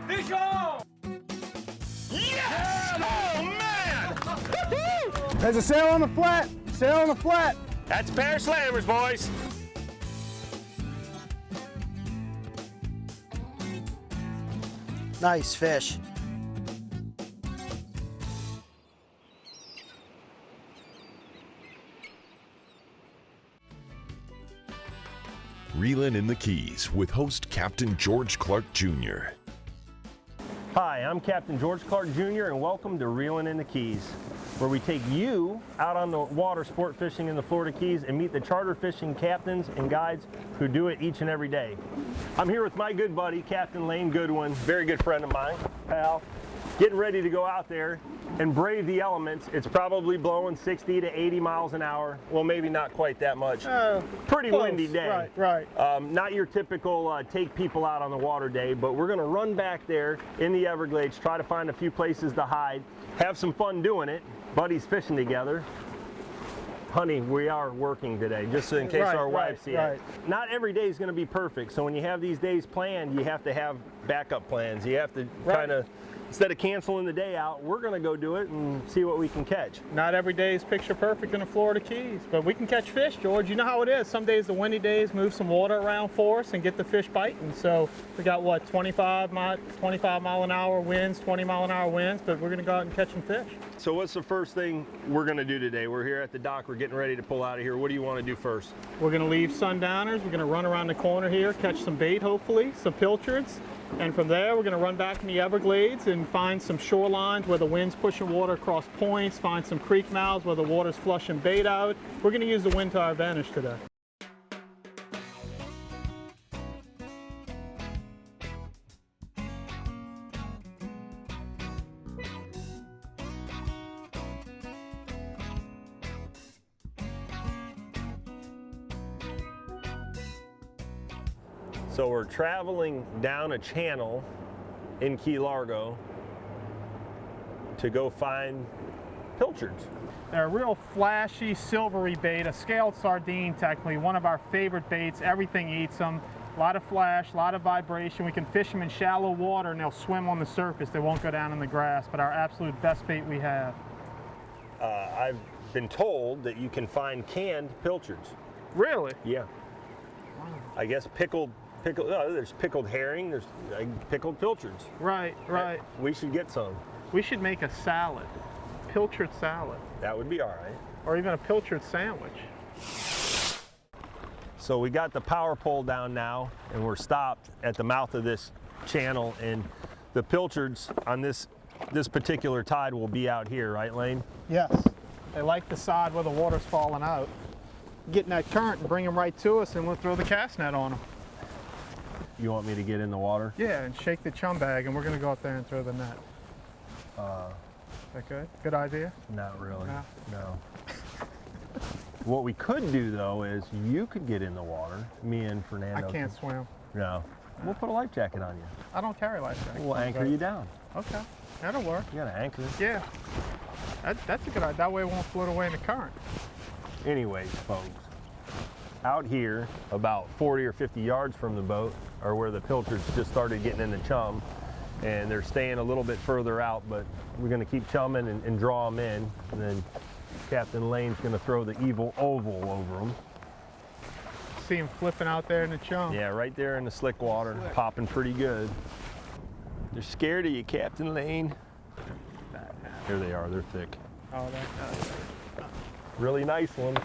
Fish on! Yes! Oh, man! There's a sail on the flat. Sail on the flat. That's a pair of slammers, boys. Nice fish. Reelin' in the Keys with host Captain George Clark Jr. Hi, I'm Captain George Clark Jr. and welcome to Reelin' in the Keys, where we take you out on the water sport fishing in the Florida Keys and meet the charter fishing captains and guides who do it each and every day. I'm here with my good buddy, Captain Laine Goodwin, very good friend of mine, pal, getting ready to go out there and brave the elements. It's probably blowing 60 to 80 miles an hour. Well, maybe not quite that much. Pretty close. windy day. Right. Not your typical take people out on the water day, but we're gonna run back there in the Everglades, try to find a few places to hide, have some fun doing it. Buddies fishing together. Honey, we are working today, just in case our wives see it. Not every day is gonna be perfect, so when you have these days planned, you have to have backup plans. You have to kind of, instead of canceling the day out, we're gonna go do it and see what we can catch. Not every day is picture perfect in the Florida Keys, but we can catch fish, George. You know how it is. Some days the windy days move some water around for us and get the fish biting. So we got what, 25 mile an hour winds, 20 mile an hour winds, but we're gonna go out and catch some fish. So what's the first thing we're gonna do today? We're here at the dock, we're getting ready to pull out of here. What do you wanna do first? We're gonna leave sundowners. We're gonna run around the corner here, catch some bait hopefully, some pilchards. And from there, we're going to run back in the Everglades and find some shorelines where the wind's pushing water across points, find some creek mouths where the water's flushing bait out. We're going to use the wind to our advantage today. So we're traveling down a channel in Key Largo to go find pilchards. They're a real flashy, silvery bait, a scaled sardine technically, one of our favorite baits. Everything eats them. A lot of flash, a lot of vibration. We can fish them in shallow water and they'll swim on the surface. They won't go down in the grass, but our absolute best bait we have. I've been told that you can find canned pilchards. Really? Yeah. I guess pickled, there's pickled herring, there's pickled pilchards. Right. We should get some. We should make a salad, pilchard salad. That would be all right. Or even a pilchard sandwich. So we got the power pole down now and we're stopped at the mouth of this channel, and the pilchards on this particular tide will be out here, right, Laine? Yes. They like the side where the water's falling out. Getting that current and bring them right to us, and we'll throw the cast net on them. You want me to get in the water? Yeah, and shake the chum bag, and we're going to go out there and throw the net. Is that good? Good idea? Not really. No. What we could do, though, is you could get in the water. Me and Fernando. I can't swim. No. We'll put a life jacket on you. I don't carry life jackets. We'll anchor you down. Okay. That'll work. You got an anchor. Yeah. That's a good idea. That way it won't float away in the current. Anyways, folks, out here about 40 or 50 yards from the boat are where the pilchards just started getting in the chum, and they're staying a little bit further out, but we're going to keep chumming and draw them in, and then Captain Laine's going to throw the evil oval over them. See them flipping out there in the chum. Yeah, right there in the slick water, popping pretty good. They're scared of you, Captain Laine. Here they are, they're thick. Oh, that's Really nice one.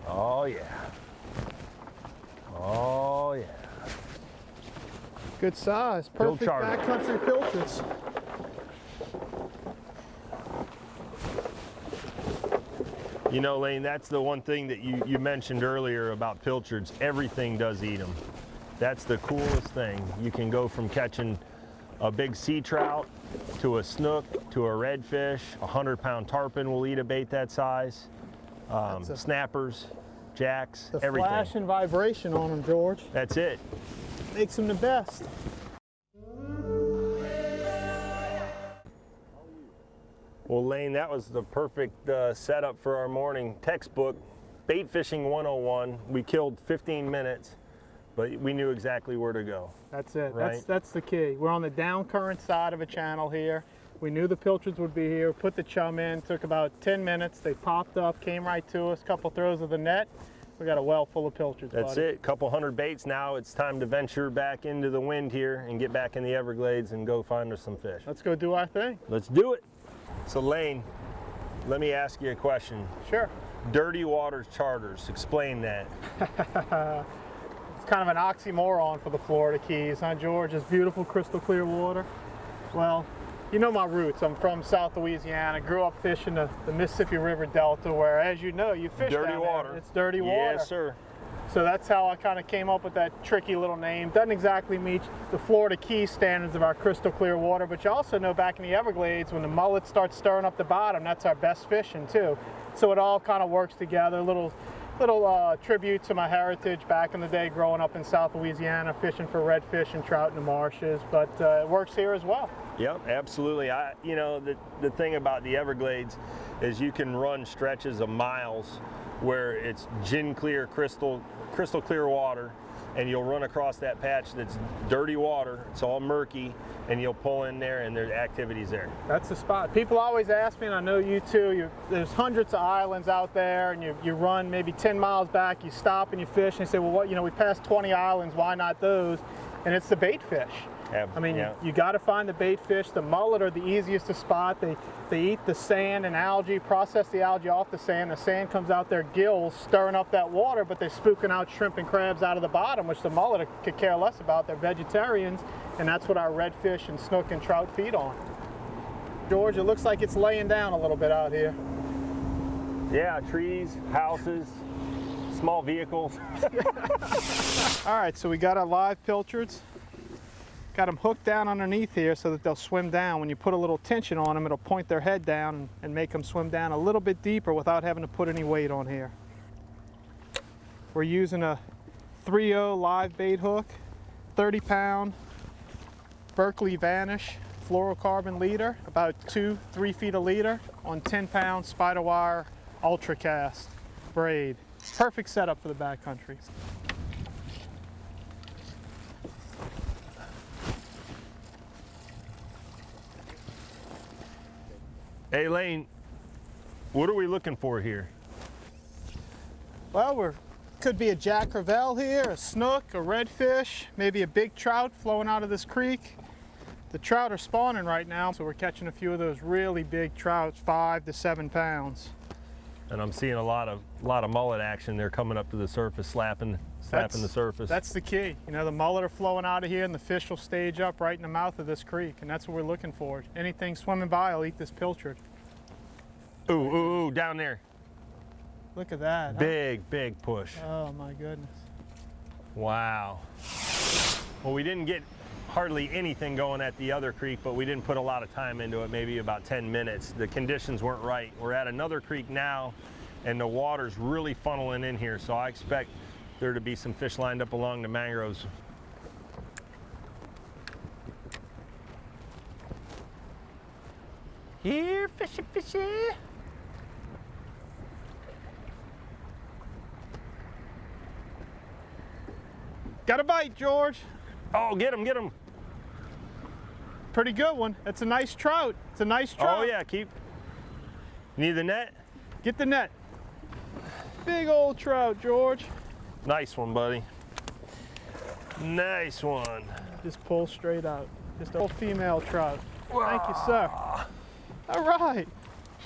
Oh yeah. Oh yeah. good size. Perfect backcountry pilchards. You know, Laine, that's the one thing that you mentioned earlier about pilchards. Everything does eat them. That's the coolest thing. You can go from catching a big sea trout to a snook to a redfish. 100-pound tarpon will eat a bait that size. Snappers, jacks, the everything. Flash and vibration on them, George. That's it. Makes them the best. Well, Laine, that was the perfect setup for our morning textbook, Bait Fishing 101. We killed 15 minutes but we knew exactly where to go. That's it. Right. That's the key. We're on the down current side of a channel here. We knew the pilchards would be here. Put the chum in. Took about 10 minutes. They popped up, came right to us. Couple throws of the net. We got a well full of pilchards. That's buddy. it. Couple hundred baits now. It's time to venture back into the wind here and get back in the Everglades and go find us some fish. Let's go do our thing. Let's do it. So Laine, let me ask you a question. Sure. Dirty waters charters, explain that. It's kind of an oxymoron for the Florida Keys, huh, George? It's beautiful, crystal clear water. Well, you know my roots. I'm from South Louisiana. Grew up fishing the Mississippi River Delta, where, as you know, you fish Dirty down water. there. It's dirty water. Yes, sir. So that's how I kind of came up with that tricky little name. Doesn't exactly meet the Florida Keys standards of our crystal clear water, but you also know back in the Everglades, when the mullet starts stirring up the bottom, that's our best fishing too. So it all kind of works together. Little tribute to my heritage back in the day growing up in South Louisiana, fishing for redfish and trout in the marshes, but it works here as well. Yep, absolutely. You know, the thing about the Everglades is you can run stretches of miles where it's gin clear, crystal clear water, and you'll run across that patch that's dirty water. It's all murky, and you'll pull in there, and there's activities there. That's the spot. People always ask me, and I know you too, there's hundreds of islands out there, and you run maybe 10 miles back, you stop and you fish, and you say, well, what, you know, we passed 20 islands, why not those? And it's the bait fish. I mean, yeah. you got to find the bait fish. The mullet are the easiest to spot. They eat the sand and algae, process the algae off the sand. The sand comes out their gills, stirring up that water, but they're spooking out shrimp and crabs out of the bottom, which the mullet could care less about. They're vegetarians, and that's what our redfish and snook and trout feed on. George, it looks like it's laying down a little bit out here. Yeah, trees, houses, small vehicles. All right, so we got our live pilchards. Got them hooked down underneath here so that they'll swim down. When you put a little tension on them, it'll point their head down and make them swim down a little bit deeper without having to put any weight on here. We're using a 3.0 live bait hook, 30-pound Berkeley Vanish fluorocarbon leader, about 2-3 feet a leader on 10-pound spider wire ultra cast braid. Perfect setup for the backcountry. Hey Laine, what are we looking for here? Well, could be a jack crevalle here, a snook, a redfish, maybe a big trout flowing out of this creek. The trout are spawning right now, so we're catching a few of those really big trouts, 5 to 7 pounds. And I'm seeing a lot of mullet action. They're coming up to the surface, slapping the surface. That's the key. You know, the mullet are flowing out of here, and the fish will stage up right in the mouth of this creek, and that's what we're looking for. Anything swimming by will eat this pilchard. Ooh, ooh, ooh, down there. Look at that. Huh? Big push. Oh my goodness. Wow. Well, we didn't get hardly anything going at the other creek, but we didn't put a lot of time into it, maybe about 10 minutes. The conditions weren't right. We're at another creek now, and the water's really funneling in here, so I expect there to be some fish lined up along the mangroves. Here, fishy, fishy. Got a bite, George. Oh, get him, get him. Pretty good one. That's a nice trout. It's a nice trout. Oh yeah, keep. Need the net? Get the net. Big old trout, George. Nice one, buddy. Nice one. Just pull straight out. Just a female trout. Thank you, sir. All right.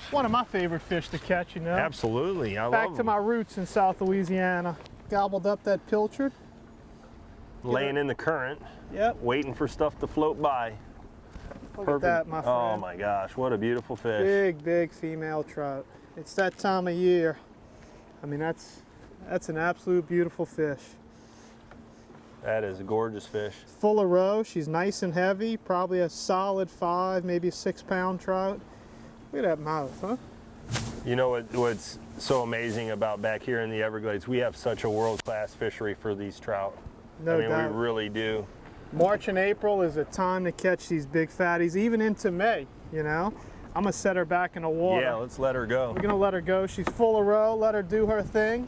One of my favorite fish to catch, you know. Absolutely, I love Back to them. my roots in South Louisiana. Gobbled up that pilchard. Laying in the current, Yep. waiting for stuff to float by. Look at that, my friend. Oh my gosh, what a beautiful fish. Big female trout. It's that time of year. I mean, that's an absolute beautiful fish. That is a gorgeous fish. Full of roe. She's nice and heavy. Probably a solid 5, maybe a 6-pound trout. Look at that mouth, huh? You know what's so amazing about back here in the Everglades? We have such a world-class fishery for these trout. No I mean, doubt. we really do. March and April is a time to catch these big fatties, even into May, you know? I'm gonna set her back in the water. Yeah, let's let her go. We're gonna let her go. She's full of roe, let her do her thing.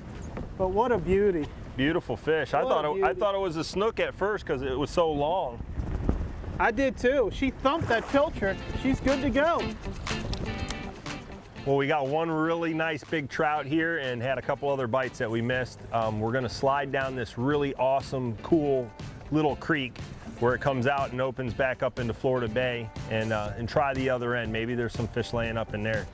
But what a beauty. Beautiful fish. I thought it was a snook at first because it was so long. I did too. She thumped that pilchard. She's good to go. Well, we got one really nice big trout here and had a couple other bites that we missed. We're gonna slide down this really awesome, cool little creek where it comes out and opens back up into Florida Bay and try the other end. Maybe there's some fish laying up in there.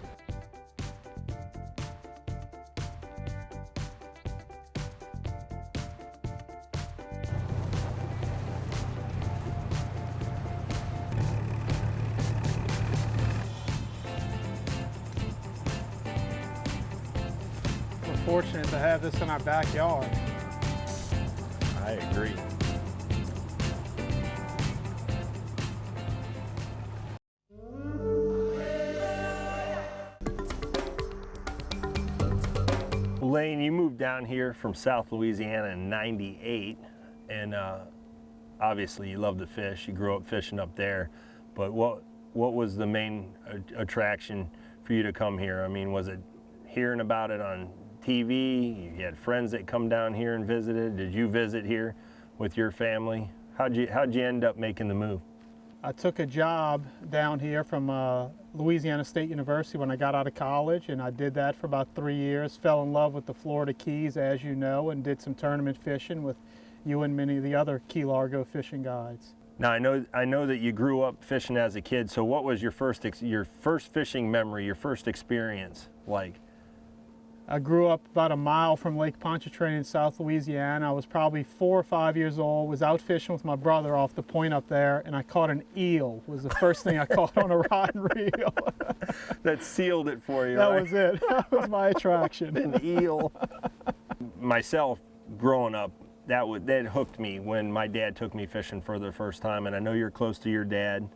We're fortunate to have this in our backyard. I agree. Laine, you moved down here from South Louisiana in '98, and obviously you love the fish. You grew up fishing up there, but what was the main attraction for you to come here? I mean, was it hearing about it on TV? You had friends that come down here and visited. Did you visit here with your family? How'd you end up making the move? I took a job down here from Louisiana State University when I got out of college, and I did that for about 3 years. Fell in love with the Florida Keys, as you know, and did some tournament fishing with you and many of the other Key Largo fishing guides. Now I know that you grew up fishing as a kid. So what was your first fishing memory, your first experience like? I grew up about a mile from Lake Pontchartrain in South Louisiana. I was probably 4 or 5 years old, was out fishing with my brother off the point up there, and I caught an eel. Was the first thing I caught on a rod and reel. That sealed it for you, That right? was it. That was my attraction. An eel. Myself, growing up, that hooked me when my dad took me fishing for the first time, and I know you're close to your dad.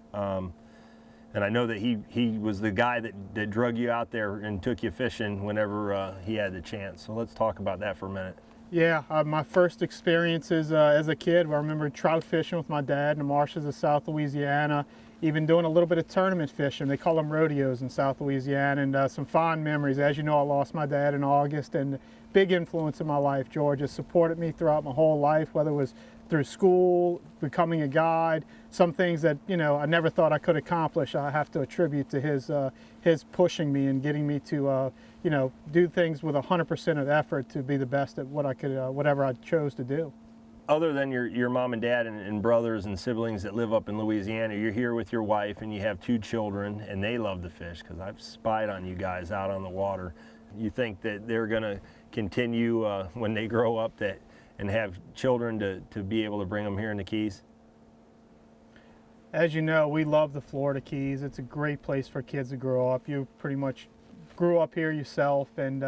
And I know that he was the guy that drug you out there and took you fishing whenever he had the chance. So let's talk about that for a minute. Yeah, my first experiences as a kid, I remember trout fishing with my dad in the marshes of South Louisiana, even doing a little bit of tournament fishing. They call them rodeos in South Louisiana, and some fond memories. As you know, I lost my dad in August, and big influence in my life. George has supported me throughout my whole life, whether it was through school, becoming a guide, some things that, you know, I never thought I could accomplish, I have to attribute to his pushing me and getting me to, you know, do things with 100% of effort to be the best at what I could, whatever I chose to do. Other than your mom and dad and brothers and siblings that live up in Louisiana, you're here with your wife and you have 2 children, and they love the fish because I've spied on you guys out on the water. You think that they're going to continue when they grow up and have children to be able to bring them here in the Keys? As you know, we love the Florida Keys. It's a great place for kids to grow up. You pretty much grew up here yourself, and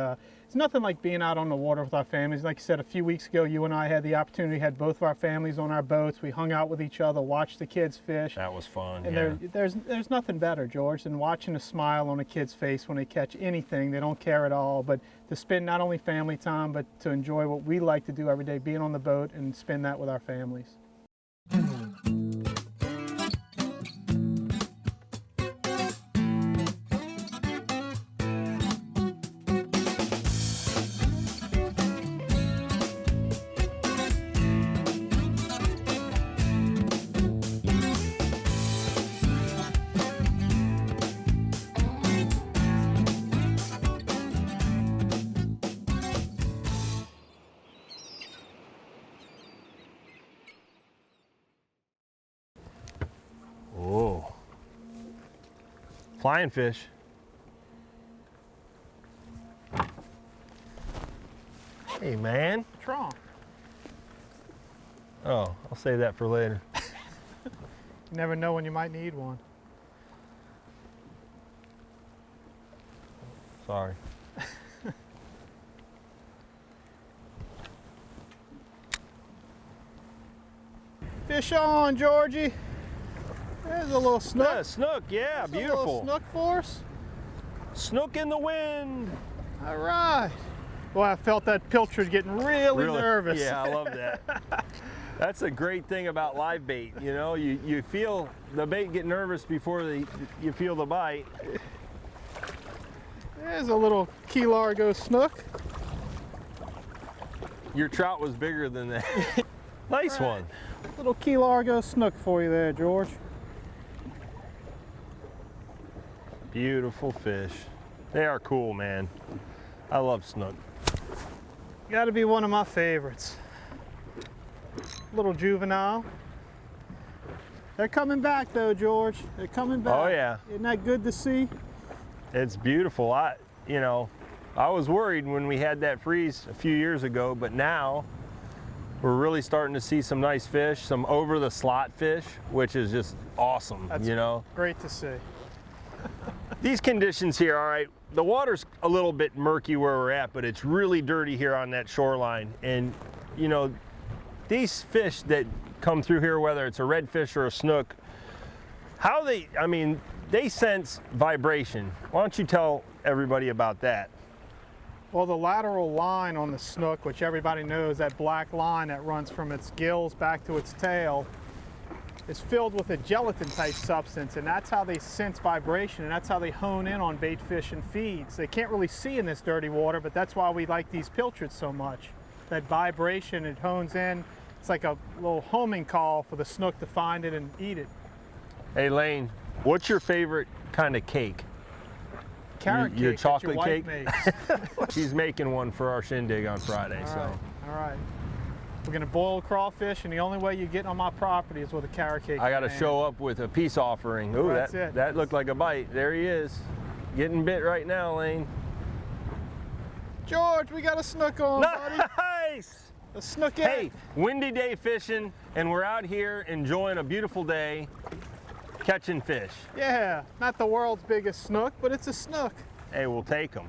it's nothing like being out on the water with our families. Like you said, a few weeks ago, you and I had the opportunity, had both of our families on our boats. We hung out with each other, watched the kids fish. That was fun, and yeah. there's nothing better, George, than watching a smile on a kid's face when they catch anything. They don't care at all, but to spend not only family time, but to enjoy what we like to do every day, being on the boat, and spend that with our families. Oh, flying fish. Hey, man. What's wrong? Oh, I'll save that for later. You never know when you might need one. Sorry. Fish on, Georgie. There's a little snook. Yeah, snook, yeah, There's a beautiful. little snook for us. Snook in the wind. All right. Well, I felt that pilchard getting really nervous. Yeah, I love that. That's a great thing about live bait. You know, you feel the bait get nervous before you feel the bite. There's a little Key Largo snook. Your trout was bigger than that. Nice one. Little Key Largo snook for you there, George. Beautiful fish. They are cool, man. I love snook. Got to be one of my favorites. Little juvenile. They're coming back though, George. They're coming back. Oh yeah. Isn't that good to see? It's beautiful. I was worried when we had that freeze a few years ago, but now we're really starting to see some nice fish, some over the slot fish, which is just awesome. That's great to see. These conditions here, all right, the water's a little bit murky where we're at, but it's really dirty here on that shoreline. And these fish that come through here, whether it's a redfish or a snook, they sense vibration. Why don't you tell everybody about that? Well, the lateral line on the snook, which everybody knows, that black line that runs from its gills back to its tail, is filled with a gelatin type substance, and that's how they sense vibration, and that's how they hone in on bait fish and feeds. They can't really see in this dirty water, but that's why we like these pilchards so much. That vibration, it hones in. It's like a little homing call for the snook to find it and eat it. Hey Laine, what's your favorite kind of cake? Carrot cake. Your chocolate that your cake? wife makes. She's making one for our shindig on Friday. All right. We're gonna boil crawfish, and the only way you get on my property is with a carrot cake. I got to show up with a peace offering. Ooh, that looked like a bite. There he is, getting bit right now, Laine. George, we got a snook on, buddy. Nice. A snook. Hey, windy day fishing, and we're out here enjoying a beautiful day, catching fish. Yeah, not the world's biggest snook, but it's a snook. Hey, we'll take them.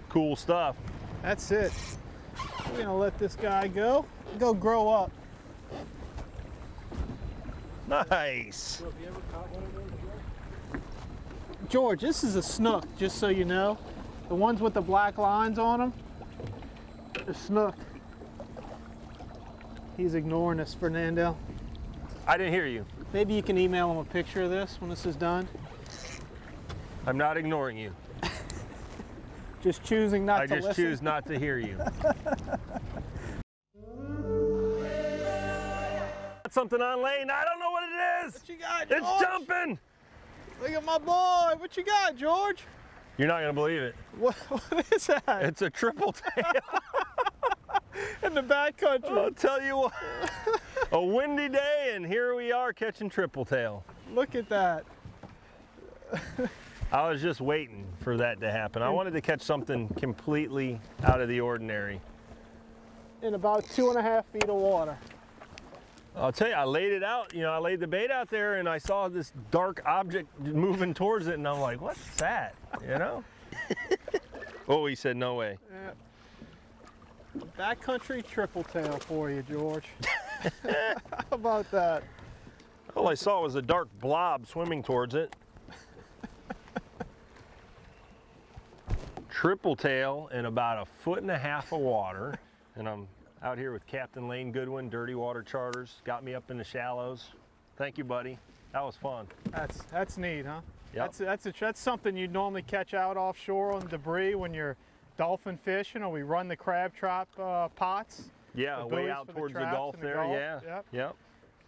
Cool stuff. That's it. We're gonna let this guy go grow up. Nice. George, this is a snook, just so you know. The ones with the black lines on them, the snook. He's ignoring us, Fernando. I didn't hear you. Maybe you can email him a picture of this when this is done. I'm not ignoring you. Just choosing not to listen. I just choose not to hear you. Got something on, Laine. I don't know what it is. What you got, It's George? jumping. Look at my boy. What you got, George? You're not gonna believe it. What is that? It's a triple tail. In the backcountry. I'll tell you what. A windy day, and here we are catching triple tail. Look at that. I was just waiting for that to happen. I wanted to catch something completely out of the ordinary. In about 2.5 feet of water. I'll tell you, I laid it out, I laid the bait out there and I saw this dark object moving towards it and I'm like, what's that, Oh, he said, no way. Yeah. Backcountry triple tail for you, George. How about that? All I saw was a dark blob swimming towards it. Triple tail in about 1.5 feet of water. And I'm out here with Captain Laine Goodwin, Dirty Water Charters. Got me up in the shallows. Thank you, buddy. That was fun. That's neat, huh? Yep. That's something you'd normally catch out offshore on debris when you're dolphin fishing, or we run the crab trap pots. Yeah, way out towards the Gulf there. Yeah. Yep.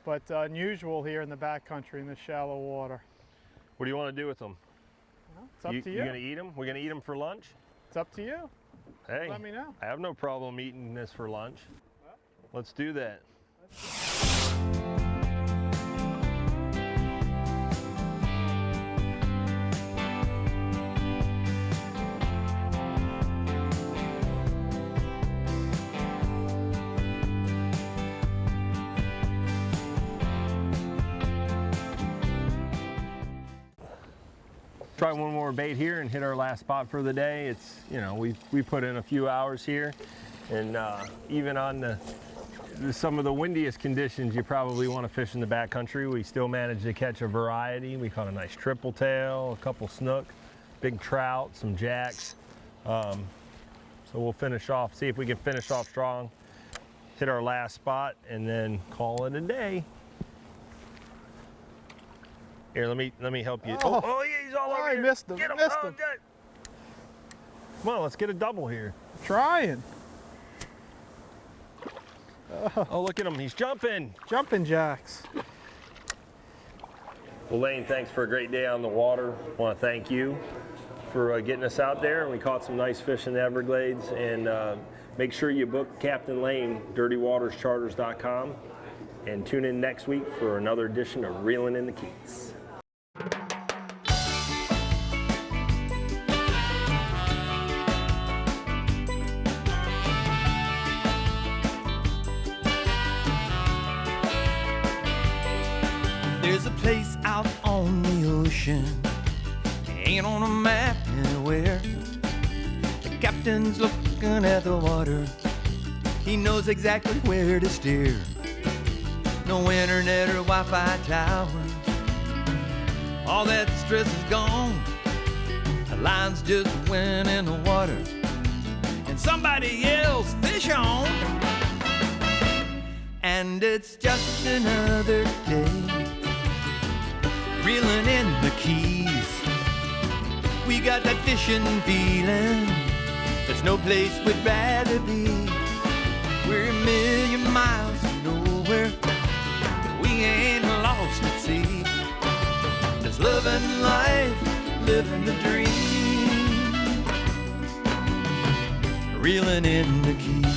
But unusual here in the backcountry in the shallow water. What do you want to do with them? Well, it's up to you. You gonna eat them? We're gonna eat them for lunch? It's up to you. Hey, let me know. I have no problem eating this for lunch. Well, let's do that. Try one more bait here and hit our last spot for the day. It's, we put in a few hours here, and even on some of the windiest conditions you probably want to fish in the backcountry, we still managed to catch a variety. We caught a nice triple tail, a couple snook, big trout, some jacks. So we'll finish off, see if we can finish off strong, hit our last spot, and then call it a day. Here, let me help you. Oh, yeah, he's all over I here. missed him. Get him. Missed Oh, him. good. Come on, let's get a double here. Trying. Oh, look at him. He's jumping. Jumping jacks. Well, Laine, thanks for a great day on the water. I want to thank you for getting us out there. We caught some nice fish in the Everglades. And make sure you book Captain Laine, dirtywaterscharters.com. And tune in next week for another edition of Reeling in the Keys. There's a place out on the ocean, ain't on a map anywhere. The captain's looking at the water, he knows exactly where to steer. No internet or Wi-Fi tower, all that stress is gone. The line's just went in the water, and somebody yells, "Fish on!" And it's just another day, reeling in the Keys. We got that fishing feeling, there's no place we'd rather be. We're a million miles from nowhere, but we ain't lost at sea. Just loving life, living the dream, reeling in the Keys.